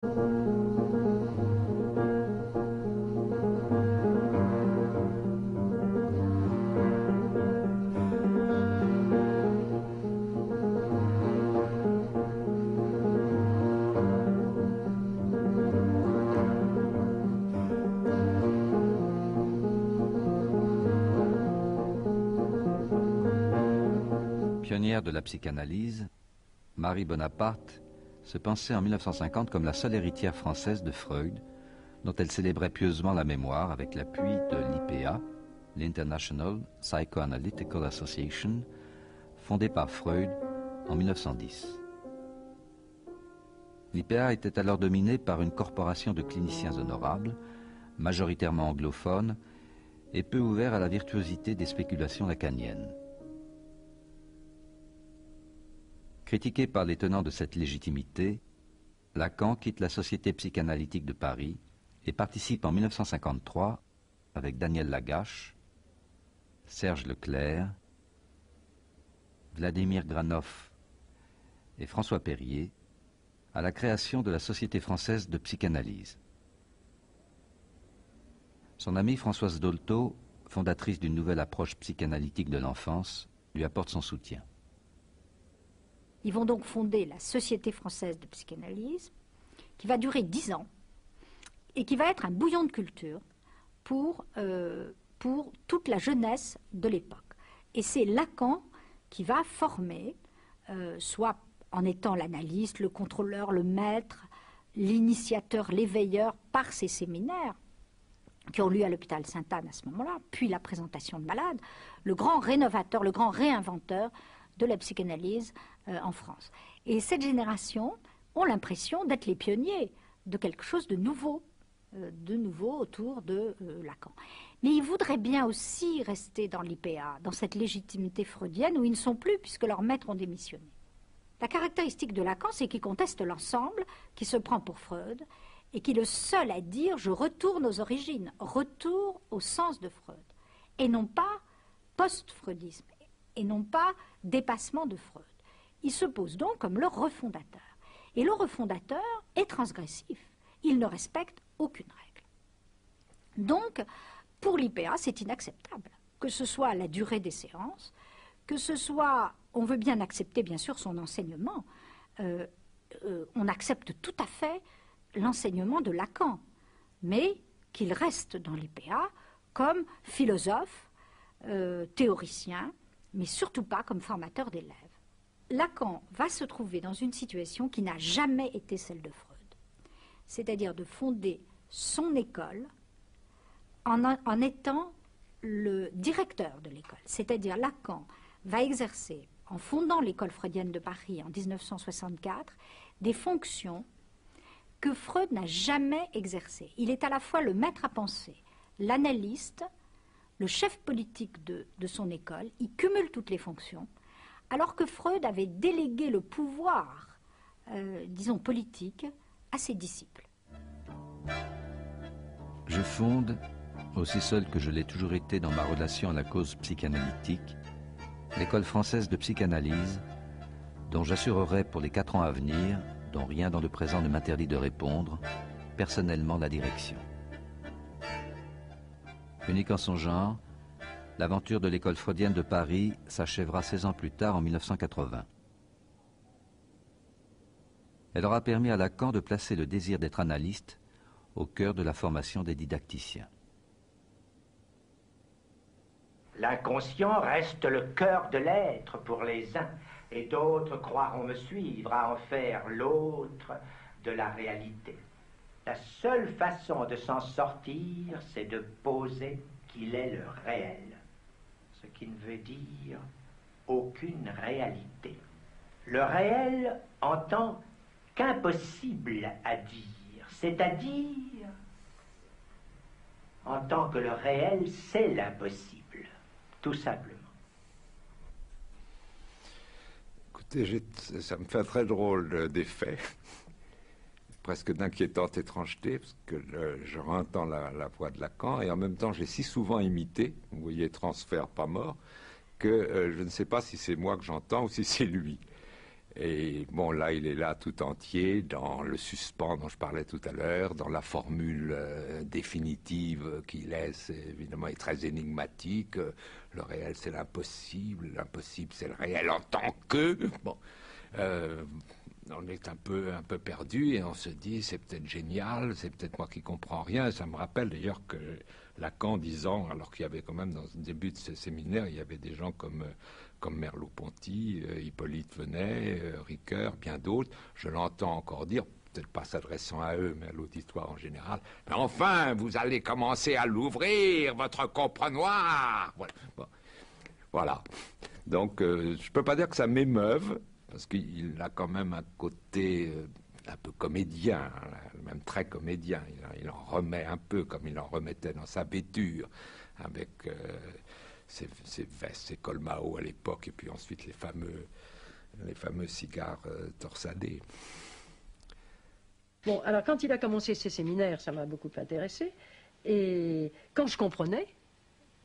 Pionnière de la psychanalyse, Marie Bonaparte se pensait en 1950 comme la seule héritière française de Freud, dont elle célébrait pieusement la mémoire avec l'appui de l'IPA, l'International Psychoanalytical Association, fondée par Freud en 1910. L'IPA était alors dominée par une corporation de cliniciens honorables, majoritairement anglophones, et peu ouverts à la virtuosité des spéculations lacaniennes. Critiqué par les tenants de cette légitimité, Lacan quitte la Société psychanalytique de Paris et participe en 1953, avec Daniel Lagache, Serge Leclerc, Vladimir Granov et François Perrier, à la création de la Société française de psychanalyse. Son amie Françoise Dolto, fondatrice d'une nouvelle approche psychanalytique de l'enfance, lui apporte son soutien. Ils vont donc fonder la Société française de psychanalyse, qui va durer 10 ans, et qui va être un bouillon de culture pour toute la jeunesse de l'époque. Et c'est Lacan qui va former, soit en étant l'analyste, le contrôleur, le maître, l'initiateur, l'éveilleur, par ces séminaires, qui ont lieu à l'hôpital Sainte-Anne à ce moment-là, puis la présentation de malades, le grand rénovateur, le grand réinventeur de la psychanalyse en France. Et cette génération ont l'impression d'être les pionniers de quelque chose de nouveau autour de Lacan. Mais ils voudraient bien aussi rester dans l'IPA, dans cette légitimité freudienne où ils ne sont plus puisque leurs maîtres ont démissionné. La caractéristique de Lacan, c'est qu'il conteste l'ensemble, qui se prend pour Freud, et qui est le seul à dire « je retourne aux origines, retour au sens de Freud », et non pas post-freudisme, et non pas dépassement de Freud. Il se pose donc comme le refondateur. Et le refondateur est transgressif. Il ne respecte aucune règle. Donc, pour l'IPA, c'est inacceptable. Que ce soit la durée des séances, que ce soit, on veut bien accepter bien sûr son enseignement, on accepte tout à fait l'enseignement de Lacan, mais qu'il reste dans l'IPA comme philosophe, théoricien, mais surtout pas comme formateur d'élèves. Lacan va se trouver dans une situation qui n'a jamais été celle de Freud, c'est-à-dire de fonder son école en étant le directeur de l'école. C'est-à-dire Lacan va exercer, en fondant l'école freudienne de Paris en 1964, des fonctions que Freud n'a jamais exercées. Il est à la fois le maître à penser, l'analyste, le chef politique de son école. Il cumule toutes les fonctions, alors que Freud avait délégué le pouvoir, disons politique, à ses disciples. Je fonde, aussi seul que je l'ai toujours été dans ma relation à la cause psychanalytique, l'école française de psychanalyse, dont j'assurerai pour les 4 ans à venir, dont rien dans le présent ne m'interdit de répondre, personnellement la direction. Unique en son genre, l'aventure de l'école freudienne de Paris s'achèvera 16 ans plus tard, en 1980. Elle aura permis à Lacan de placer le désir d'être analyste au cœur de la formation des didacticiens. L'inconscient reste le cœur de l'être pour les uns, et d'autres croiront me suivre à en faire l'autre de la réalité. La seule façon de s'en sortir, c'est de poser qu'il est le réel, ce qui ne veut dire aucune réalité. Le réel en tant qu'impossible à dire, c'est-à-dire en tant que le réel, c'est l'impossible, tout simplement. Écoutez, ça me fait un très drôle d'effet, presque d'inquiétante étrangeté, parce que je entends la voix de Lacan, et en même temps j'ai si souvent imité, vous voyez, transfert pas mort, que je ne sais pas si c'est moi que j'entends ou si c'est lui. Et bon, là, il est là tout entier, dans le suspens dont je parlais tout à l'heure, dans la formule définitive qu'il laisse, évidemment, est très énigmatique. Le réel, c'est l'impossible c'est le réel en tant que... Bon, on est un peu perdu et on se dit, c'est peut-être génial, c'est peut-être moi qui comprends rien. Ça me rappelle d'ailleurs que Lacan disant, alors qu'il y avait quand même dans le début de ce séminaire, il y avait des gens comme Merleau-Ponty, Hippolyte Venet, Ricoeur, bien d'autres. Je l'entends encore dire, peut-être pas s'adressant à eux, mais à l'auditoire en général. Mais enfin, vous allez commencer à l'ouvrir, votre comprenoir. Voilà. Bon. Voilà. Donc, je peux pas dire que ça m'émeuve, parce qu'il a quand même un côté un peu comédien, même très comédien. Il en remet un peu comme il en remettait dans sa vêture, avec ses vestes, ses colmao à l'époque, et puis ensuite les fameux cigares torsadés. Bon, alors quand il a commencé ses séminaires, ça m'a beaucoup intéressé. Et quand je comprenais,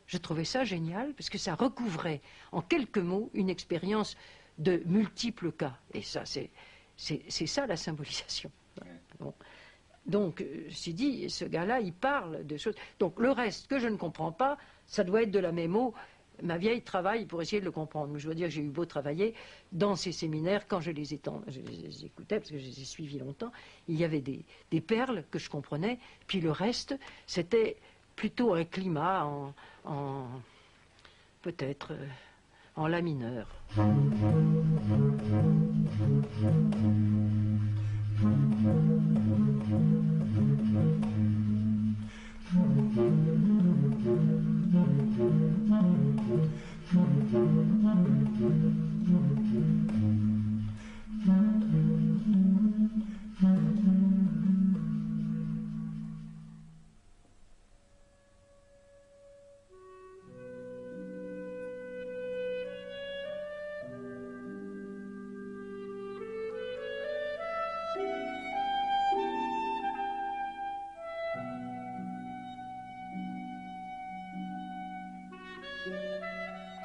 je trouvais ça génial, parce que ça recouvrait en quelques mots une expérience de multiples cas. Et ça, c'est ça la symbolisation. Bon. Donc, je dit, ce gars-là, il parle de choses. Donc, le reste que je ne comprends pas, ça doit être de la mémo. Ma vieille travaille pour essayer de le comprendre. Mais je dois dire que j'ai eu beau travailler dans ces séminaires, quand je les écoutais, parce que je les ai suivis longtemps, il y avait des perles que je comprenais, puis le reste, c'était plutôt un climat peut-être en la mineur.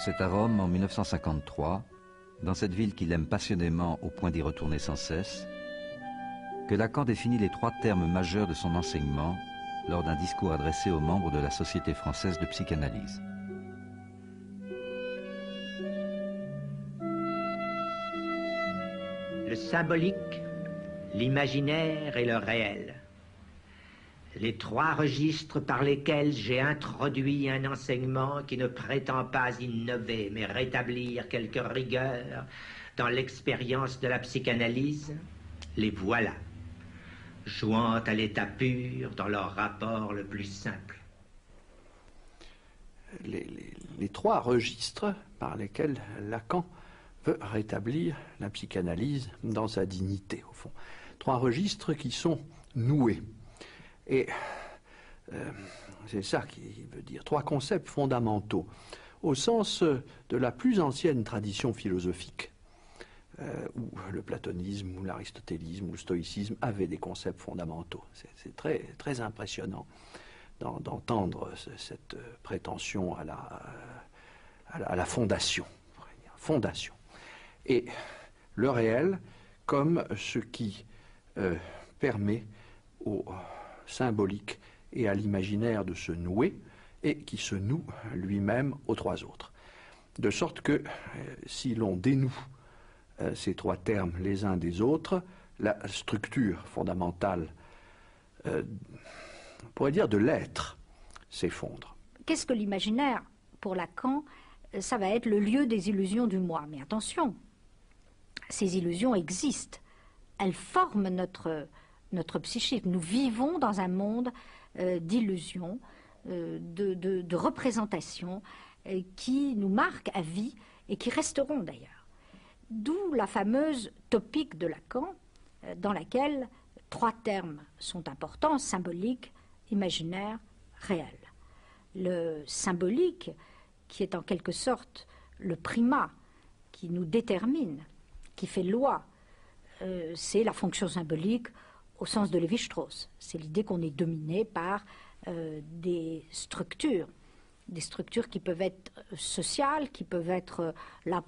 C'est à Rome en 1953, dans cette ville qu'il aime passionnément au point d'y retourner sans cesse, que Lacan définit les 3 termes majeurs de son enseignement lors d'un discours adressé aux membres de la Société française de psychanalyse. Le symbolique, l'imaginaire et le réel. Les 3 registres par lesquels j'ai introduit un enseignement qui ne prétend pas innover, mais rétablir quelque rigueur dans l'expérience de la psychanalyse, les voilà, jouant à l'état pur dans leur rapport le plus simple. Les 3 registres par lesquels Lacan veut rétablir la psychanalyse dans sa dignité, au fond. 3 registres qui sont noués. Et c'est ça qui veut dire 3 concepts fondamentaux, au sens de la plus ancienne tradition philosophique, où le platonisme, ou l'aristotélisme, ou le stoïcisme avaient des concepts fondamentaux. C'est très, très impressionnant d'entendre cette prétention à la fondation. Fondation. Et le réel comme ce qui permet au symbolique et à l'imaginaire de se nouer, et qui se noue lui-même aux 3 autres. De sorte que si l'on dénoue ces 3 termes les uns des autres, la structure fondamentale, on pourrait dire de l'être, s'effondre. Qu'est-ce que l'imaginaire pour Lacan? Ça va être le lieu des illusions du moi. Mais attention, ces illusions existent. Elles forment notre psychique. Nous vivons dans un monde d'illusions, de représentations qui nous marquent à vie et qui resteront d'ailleurs. D'où la fameuse topique de Lacan, dans laquelle 3 termes sont importants: symbolique, imaginaire, réel. Le symbolique, qui est en quelque sorte le primat, qui nous détermine, qui fait loi, c'est la fonction symbolique au sens de Lévi-Strauss. C'est l'idée qu'on est dominé par des structures qui peuvent être sociales, qui peuvent être là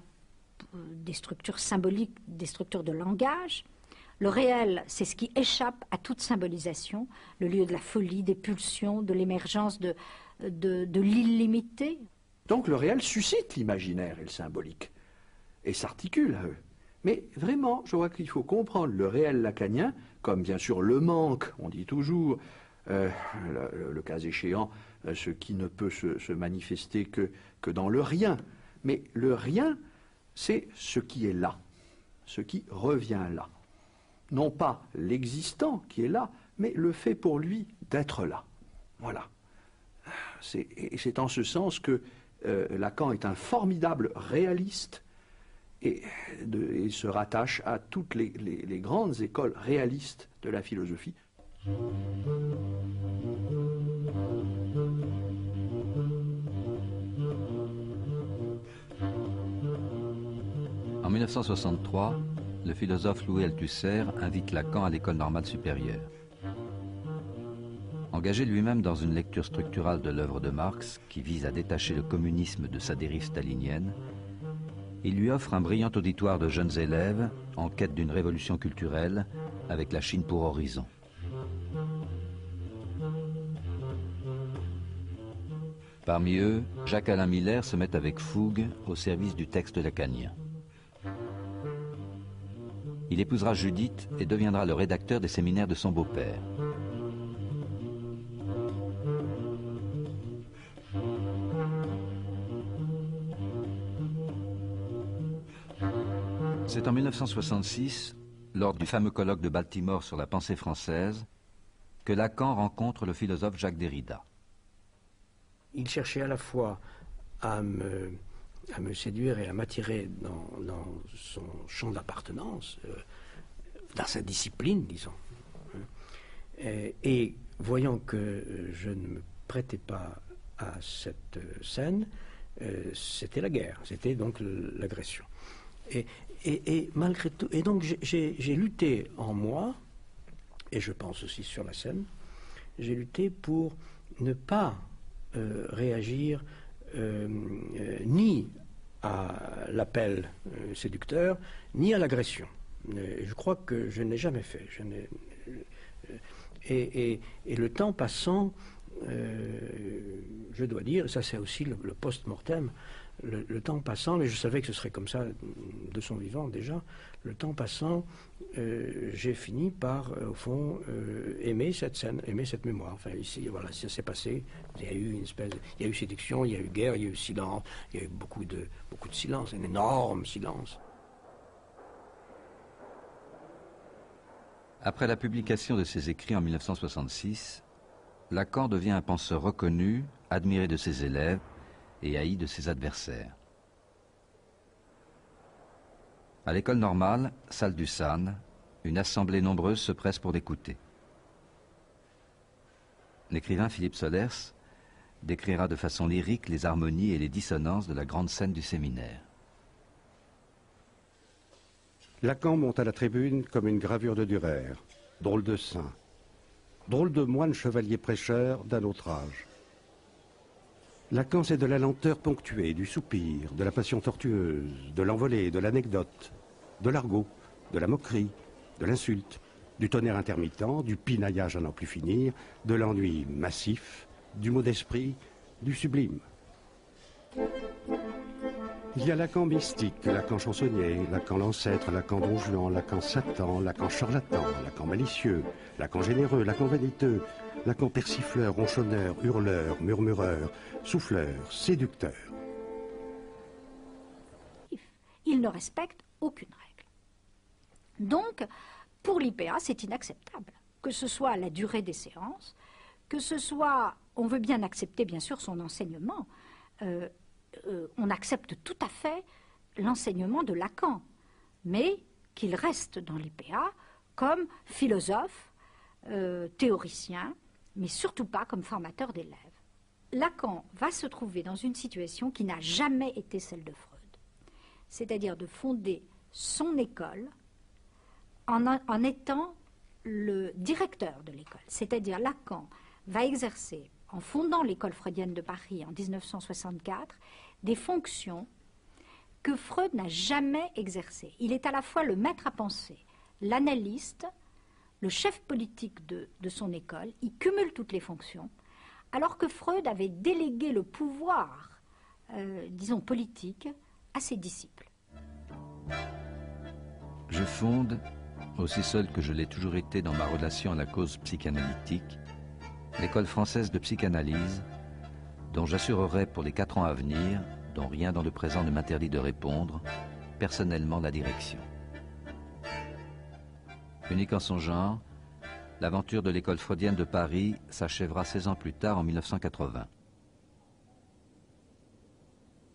des structures symboliques, des structures de langage. Le réel, c'est ce qui échappe à toute symbolisation, le lieu de la folie, des pulsions, de l'émergence de l'illimité. Donc le réel suscite l'imaginaire et le symbolique, et s'articule à eux. Mais vraiment, je crois qu'il faut comprendre le réel lacanien, comme bien sûr le manque, on dit toujours, le cas échéant, ce qui ne peut se manifester que dans le rien. Mais le rien, c'est ce qui est là, ce qui revient là. Non pas l'existant qui est là, mais le fait pour lui d'être là. Voilà. Et c'est en ce sens que Lacan est un formidable réaliste et se rattache à toutes les grandes écoles réalistes de la philosophie. En 1963, le philosophe Louis Althusser invite Lacan à l'École normale supérieure. Engagé lui-même dans une lecture structurale de l'œuvre de Marx qui vise à détacher le communisme de sa dérive stalinienne, il lui offre un brillant auditoire de jeunes élèves en quête d'une révolution culturelle avec la Chine pour horizon. Parmi eux, Jacques-Alain Miller se met avec fougue au service du texte lacanien. Il épousera Judith et deviendra le rédacteur des séminaires de son beau-père. C'est en 1966, lors du fameux colloque de Baltimore sur la pensée française, que Lacan rencontre le philosophe Jacques Derrida. Il cherchait à la fois à me séduire et à m'attirer dans son champ d'appartenance, dans sa discipline, disons. Et voyant que je ne me prêtais pas à cette scène, c'était la guerre, c'était donc l'agression. Et malgré tout, et donc j'ai lutté en moi, et je pense aussi sur la scène, j'ai lutté pour ne pas réagir ni à l'appel séducteur, ni à l'agression. Je crois que je n'ai jamais fait. Et le temps passant, je dois dire, ça c'est aussi le post-mortem, le temps passant, mais je savais que ce serait comme ça de son vivant déjà, le temps passant, j'ai fini par, au fond, aimer cette scène, aimer cette mémoire. Enfin, ici, voilà, ça s'est passé, il y a eu il y a eu séduction, il y a eu guerre, il y a eu silence, il y a eu beaucoup de silence, un énorme silence. Après la publication de ses écrits en 1966, Lacan devient un penseur reconnu, admiré de ses élèves et haï de ses adversaires. À l'école normale, salle du San, une assemblée nombreuse se presse pour l'écouter. L'écrivain Philippe Solers décrira de façon lyrique les harmonies et les dissonances de la grande scène du séminaire. Lacan monte à la tribune comme une gravure de Dürer, drôle de saint, drôle de moine chevalier prêcheur d'un autre âge. Lacan, c'est de la lenteur ponctuée, du soupir, de la passion tortueuse, de l'envolée, de l'anecdote, de l'argot, de la moquerie, de l'insulte, du tonnerre intermittent, du pinaillage à n'en plus finir, de l'ennui massif, du mot d'esprit, du sublime. Il y a Lacan mystique, Lacan chansonnier, Lacan l'ancêtre, Lacan don Juan, Lacan Satan, Lacan charlatan, Lacan malicieux, Lacan généreux, Lacan vaniteux, Lacan persifleur, ronchonneur, hurleur, murmureur, souffleur, séducteur. Il ne respecte aucune règle. Donc, pour l'IPA, c'est inacceptable. Que ce soit la durée des séances, que ce soit, on veut bien accepter bien sûr son enseignement, on accepte tout à fait l'enseignement de Lacan, mais qu'il reste dans l'IPA comme philosophe, théoricien, mais surtout pas comme formateur d'élèves. Lacan va se trouver dans une situation qui n'a jamais été celle de Freud, c'est-à-dire de fonder son école en étant le directeur de l'école. C'est-à-dire Lacan va exercer, en fondant l'école freudienne de Paris en 1964, des fonctions que Freud n'a jamais exercé. Il est à la fois le maître à penser, l'analyste, le chef politique de son école, il cumule toutes les fonctions, alors que Freud avait délégué le pouvoir, disons politique, à ses disciples. Je fonde, aussi seul que je l'ai toujours été dans ma relation à la cause psychanalytique, l'école française de psychanalyse, dont j'assurerai pour les 4 ans à venir, dont rien dans le présent ne m'interdit de répondre, personnellement la direction. Unique en son genre, l'aventure de l'école freudienne de Paris s'achèvera 16 ans plus tard, en 1980.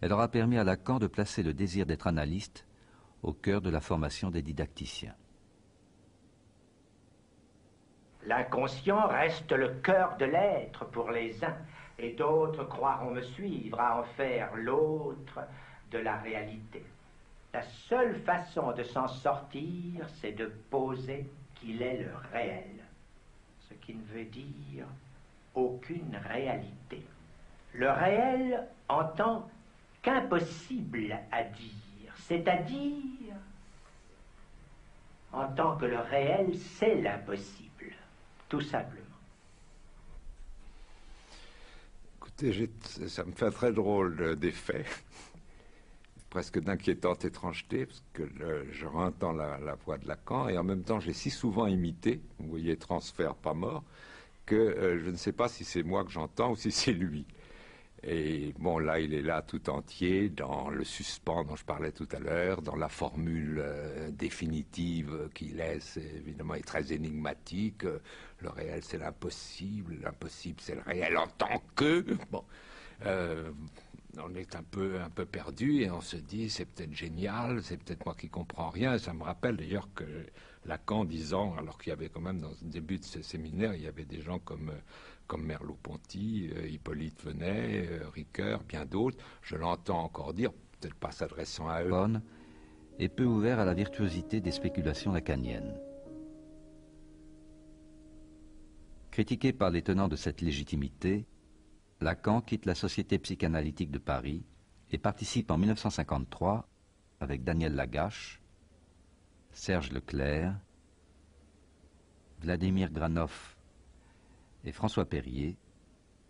Elle aura permis à Lacan de placer le désir d'être analyste au cœur de la formation des didacticiens. L'inconscient reste le cœur de l'être pour les uns, et d'autres croiront me suivre à en faire l'autre de la réalité. La seule façon de s'en sortir, c'est de poser qu'il est le réel, ce qui ne veut dire aucune réalité. Le réel en tant qu'impossible à dire, c'est-à-dire en tant que le réel, c'est l'impossible, tout simplement. Écoutez, ça me fait un très drôle d'effet, presque d'inquiétante étrangeté, parce que je entends la voix de Lacan, et en même temps j'ai si souvent imité, vous voyez, transfert pas mort, que je ne sais pas si c'est moi que j'entends ou si c'est lui. Et bon, là, il est là tout entier, dans le suspens dont je parlais tout à l'heure, dans la formule définitive qu'il laisse, évidemment, est très énigmatique. Le réel, c'est l'impossible c'est le réel en tant que... Bon, on est un peu perdu et on se dit, c'est peut-être génial, c'est peut-être moi qui comprends rien. Ça me rappelle d'ailleurs que Lacan disant, alors qu'il y avait quand même dans le début de ce séminaire, il y avait des gens comme Merleau-Ponty, Hippolyte Venet, Ricoeur, bien d'autres. Je l'entends encore dire, peut-être pas s'adressant à eux. Bonne et peu ouvert à la virtuosité des spéculations lacaniennes. Critiqué par les tenants de cette légitimité, Lacan quitte la Société psychanalytique de Paris et participe en 1953, avec Daniel Lagache, Serge Leclerc, Vladimir Granov et François Perrier,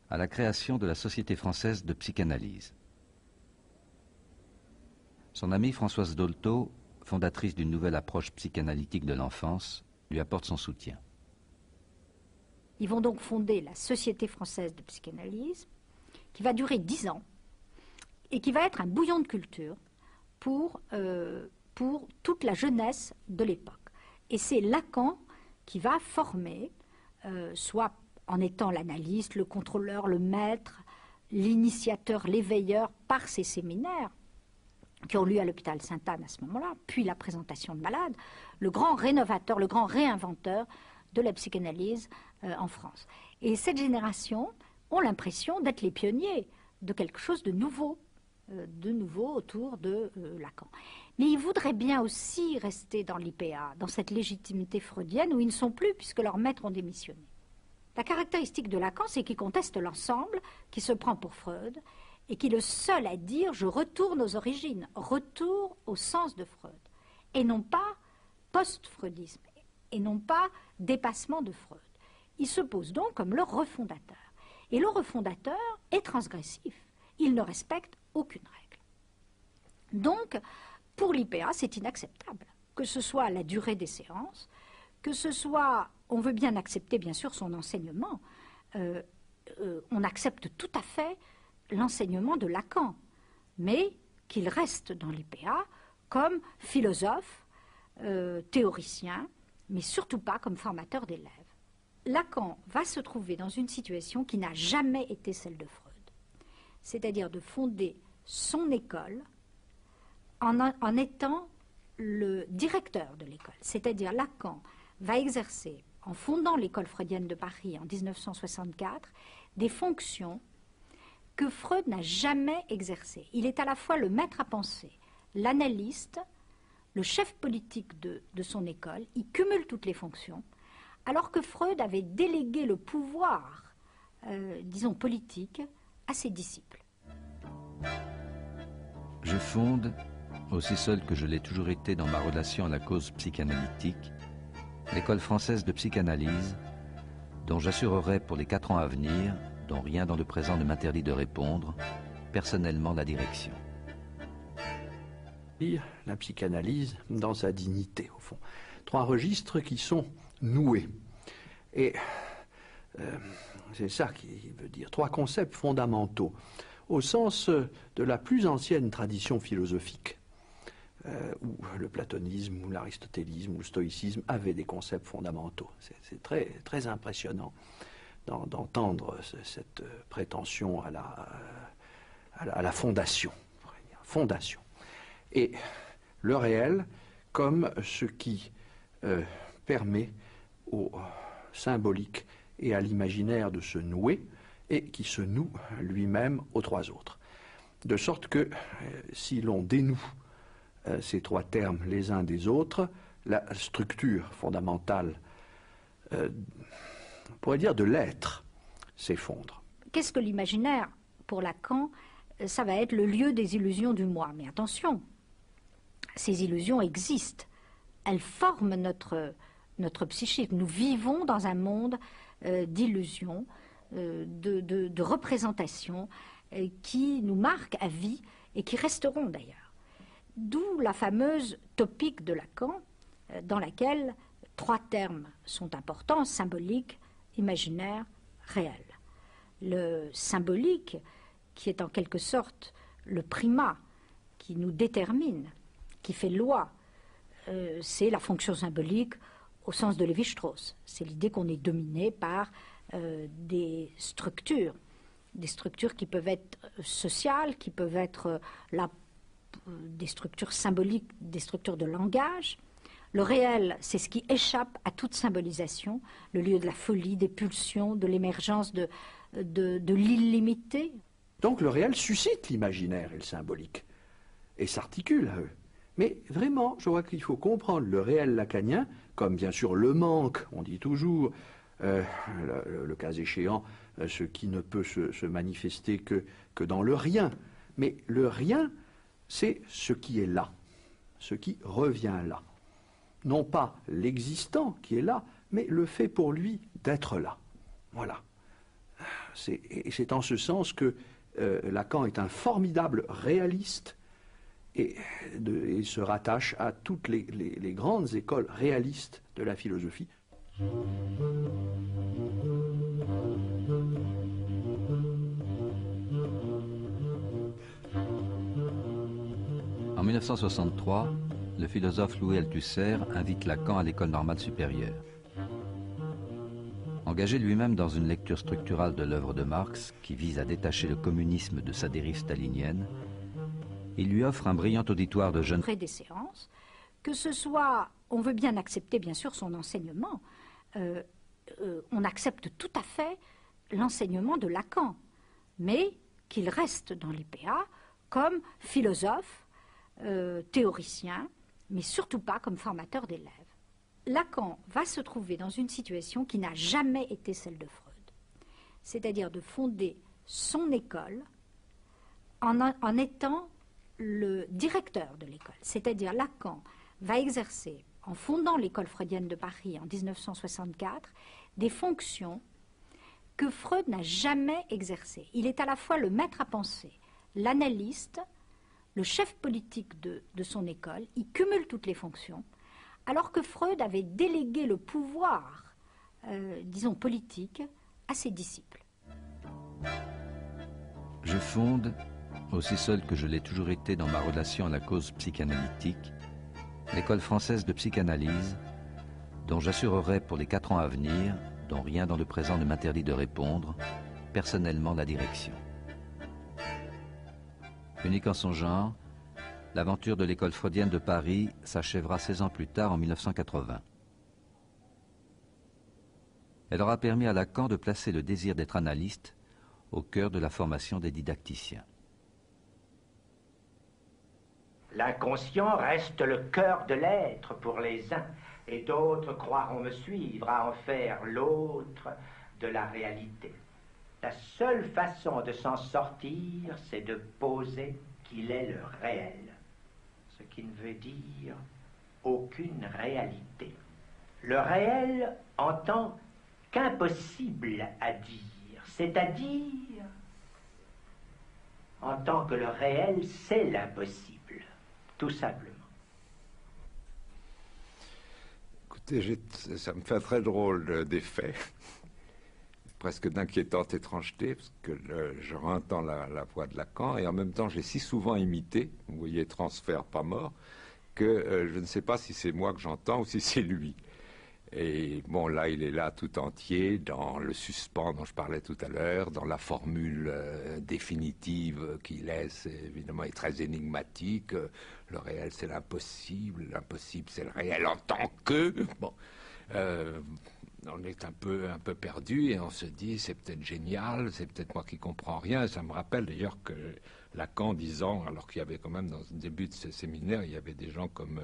à la création de la Société française de psychanalyse. Son amie Françoise Dolto, fondatrice d'une nouvelle approche psychanalytique de l'enfance, lui apporte son soutien. Ils vont donc fonder la Société française de psychanalyse, qui va durer 10 ans, et qui va être un bouillon de culture pour toute la jeunesse de l'époque. Et c'est Lacan qui va former, soit en étant l'analyste, le contrôleur, le maître, l'initiateur, l'éveilleur, par ces séminaires, qui ont lieu à l'hôpital Sainte-Anne à ce moment-là, puis la présentation de malades, le grand rénovateur, le grand réinventeur de la psychanalyse en France. Et cette génération ont l'impression d'être les pionniers de quelque chose de nouveau autour de Lacan. Mais ils voudraient bien aussi rester dans l'IPA, dans cette légitimité freudienne où ils ne sont plus puisque leurs maîtres ont démissionné. La caractéristique de Lacan, c'est qu'il conteste l'ensemble, qui se prend pour Freud, et qui est le seul à dire « je retourne aux origines, retour au sens de Freud », et non pas post-freudisme, et non pas dépassement de Freud. Il se pose donc comme le refondateur. Et le refondateur est transgressif. Il ne respecte aucune règle. Donc, pour l'IPA, c'est inacceptable. Que ce soit la durée des séances, que ce soit, on veut bien accepter bien sûr son enseignement, on accepte tout à fait l'enseignement de Lacan, mais qu'il reste dans l'IPA comme philosophe, théoricien, mais surtout pas comme formateur d'élèves. Lacan va se trouver dans une situation qui n'a jamais été celle de Freud, c'est-à-dire de fonder son école en étant le directeur de l'école. C'est-à-dire Lacan va exercer, en fondant l'école freudienne de Paris en 1964, des fonctions que Freud n'a jamais exercées. Il est à la fois le maître à penser, l'analyste, le chef politique de son école, il cumule toutes les fonctions, alors que Freud avait délégué le pouvoir, disons politique, à ses disciples. Je fonde, aussi seul que je l'ai toujours été dans ma relation à la cause psychanalytique, l'école française de psychanalyse, dont j'assurerai pour les 4 ans à venir, dont rien dans le présent ne m'interdit de répondre, personnellement la direction. La psychanalyse dans sa dignité, au fond. 3 registres qui sont noués. Et c'est ça qui veut dire 3 concepts fondamentaux, au sens de la plus ancienne tradition philosophique, où le platonisme, ou l'aristotélisme, ou le stoïcisme avaient des concepts fondamentaux. C'est très, très impressionnant d'entendre cette prétention à la fondation. Fondation. Et le réel comme ce qui permet au symbolique et à l'imaginaire de se nouer, et qui se noue lui-même aux 3 autres. De sorte que si l'on dénoue ces 3 termes les uns des autres, la structure fondamentale, on pourrait dire de l'être, s'effondre. Qu'est-ce que l'imaginaire pour Lacan? Ça va être le lieu des illusions du moi. Mais attention, ces illusions existent. Elles forment notre psychisme. Nous vivons dans un monde d'illusions, de représentations qui nous marquent à vie et qui resteront d'ailleurs. D'où la fameuse topique de Lacan, dans laquelle 3 termes sont importants: symbolique, imaginaire, réel. Le symbolique, qui est en quelque sorte le primat, qui nous détermine, qui fait loi, c'est la fonction symbolique au sens de Lévi-Strauss. C'est l'idée qu'on est dominé par des structures qui peuvent être sociales, qui peuvent être des structures symboliques, des structures de langage. Le réel, c'est ce qui échappe à toute symbolisation, le lieu de la folie, des pulsions, de l'émergence de l'illimité. Donc le réel suscite l'imaginaire et le symbolique, et s'articule à eux. Mais vraiment, je crois qu'il faut comprendre le réel lacanien, comme bien sûr le manque, on dit toujours, le cas échéant, ce qui ne peut se manifester que dans le rien. Mais le rien, c'est ce qui est là, ce qui revient là. Non pas l'existant qui est là, mais le fait pour lui d'être là. Voilà. Et c'est en ce sens que Lacan est un formidable réaliste et se rattache à toutes les grandes écoles réalistes de la philosophie. En 1963, le philosophe Louis Althusser invite Lacan à l'École normale supérieure. Engagé lui-même dans une lecture structurale de l'œuvre de Marx qui vise à détacher le communisme de sa dérive stalinienne, il lui offre un brillant auditoire de jeunes... Près des séances, que ce soit, on veut bien accepter bien sûr son enseignement, on accepte tout à fait l'enseignement de Lacan, mais qu'il reste dans l'IPA comme philosophe, théoricien, mais surtout pas comme formateur d'élèves. Lacan va se trouver dans une situation qui n'a jamais été celle de Freud, c'est-à-dire de fonder son école en étant le directeur de l'école. C'est-à-dire Lacan va exercer, en fondant l'école freudienne de Paris en 1964, des fonctions que Freud n'a jamais exercées. Il est à la fois le maître à penser, l'analyste, le chef politique de son école. Il cumule toutes les fonctions, alors que Freud avait délégué le pouvoir, disons politique, à ses disciples. Je fonde, aussi seul que je l'ai toujours été dans ma relation à la cause psychanalytique, l'école française de psychanalyse, dont j'assurerai pour les 4 ans à venir, dont rien dans le présent ne m'interdit de répondre, personnellement la direction. Unique en son genre, l'aventure de l'école freudienne de Paris s'achèvera 16 ans plus tard, en 1980. Elle aura permis à Lacan de placer le désir d'être analyste au cœur de la formation des didacticiens. L'inconscient reste le cœur de l'être pour les uns, et d'autres croiront me suivre à en faire l'autre de la réalité. La seule façon de s'en sortir, c'est de poser qu'il est le réel. ce qui ne veut dire aucune réalité. Le réel en tant qu'impossible à dire, c'est-à-dire en tant que le réel c'est l'impossible, tout simplement. Écoutez, ça me fait très drôle d'effet, presque d'inquiétante étrangeté, parce que je entends la voix de Lacan, et en même temps j'ai si souvent imité, vous voyez, transfert pas mort, que je ne sais pas si c'est moi que j'entends ou si c'est lui. Et bon, là, il est là tout entier, dans le suspens dont je parlais tout à l'heure, dans la formule définitive qu'il laisse, évidemment, est très énigmatique. Le réel, c'est l'impossible c'est le réel en tant que... Bon, on est un peu perdu et on se dit, c'est peut-être génial, c'est peut-être moi qui comprends rien. Ça me rappelle d'ailleurs que Lacan disant, alors qu'il y avait quand même dans le début de ce séminaire, il y avait des gens comme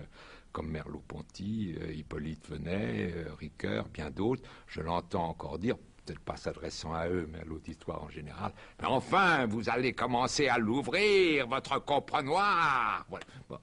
Merleau-Ponty, Hippolyte Venet, Ricoeur, bien d'autres. Je l'entends encore dire, peut-être pas s'adressant à eux, mais à l'auditoire en général. Mais enfin, vous allez commencer à l'ouvrir, votre comprenoir. Voilà. Bon.